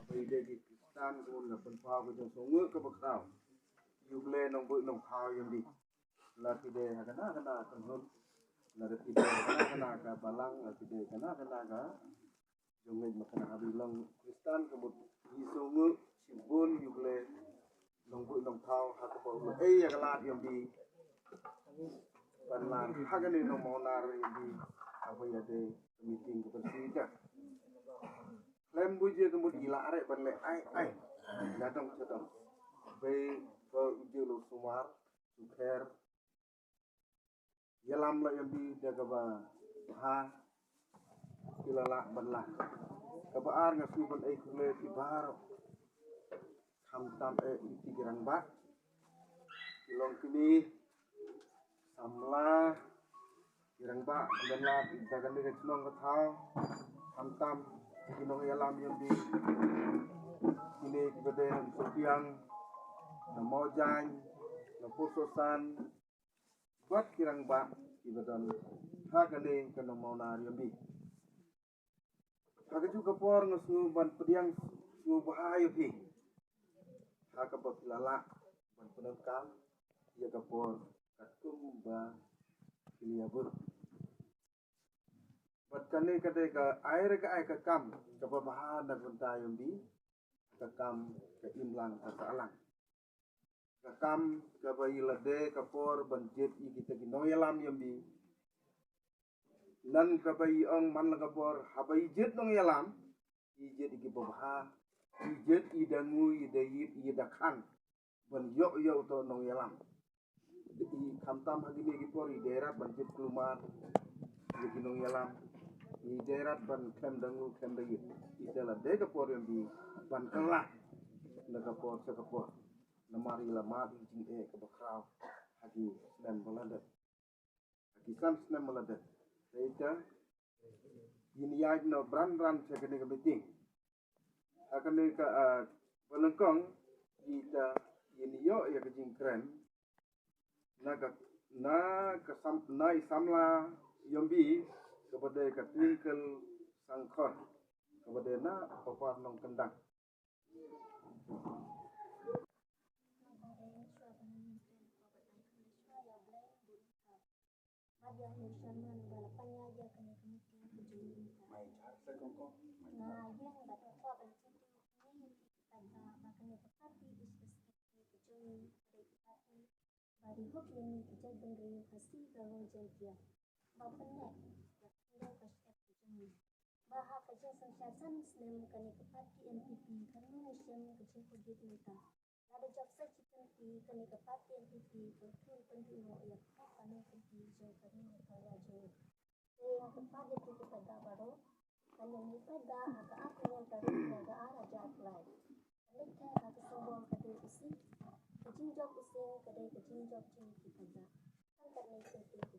bây giờ thì Kristan cũng là phần phao của trong số ngựa các bậc tàu yêu lên nông bự nông phao yang đi là thì đề là cái na cần hơn là thì đề cái na cả balang là thì đề cái na cả dùng mình mà cái na bị lòng Kristan của một đi số ngựa chịu buôn yêu lên nông bự nông phao hay cái bộ là ấy cái la yang đi Banlan hagani no monar di apa ya de meeting ke persija. Lem buje ke mud gila arek ban le ai datang datang. Be ke uje lo sumar sukher. Yalam la yang di jaga ba ha kilala banla. Ke baar ngasu ban ai kule ti bar. Tam ti girang ba. Kilong kini samla kirang ba danla dagan ni ketnong kathau tam kinong yalam yang di ini kebetulan sopiang na mojang na pusosan buat kirang ba kebetulan hagane kanong mauna yang di haga juga por ngasnu ban pediang su bahayo pi haga bakilala ban penangkal ia kapor katumba kiliabur Batkane kate ka air ka ay kakam kapabahan na kuntayong di kakam ka imlang ka saalang kakam kabayilade kapor banjit ikita ginoyalam yung di nan kabayong man kapor habayjit nong yalam ijit ikipabaha ijit idangu idayit idakhan ban yo to nong yalam di kamtam hagini gipor iderat banjit kelumar ginong yalam di daerah ban kem dangu kem dayit italah dega por yang di ban kelah negapor sekapor namari lama di jing ke bakrau hagi dan meladat hagi kan sen meladat seita ini ya no brand sekene ke meeting akan ke pelengkong kita ini yo ya ke jing kren naga na kesam na isamla yombi kepada katwingkel sangkor kepada na papar nong kendang Baha kerja sensation snem kani kepati NPP karena nation kerja kerja kita. Ada job search kani kepati NPP betul penting ya karena NPP jo karena kalau jo. Yang kepati itu pada baru kan yang pada agak aku yang tarik agak arah apply. Mereka kata sombong kata usi. Kerja job usi kedai kerja job cuma kita. Kan karena itu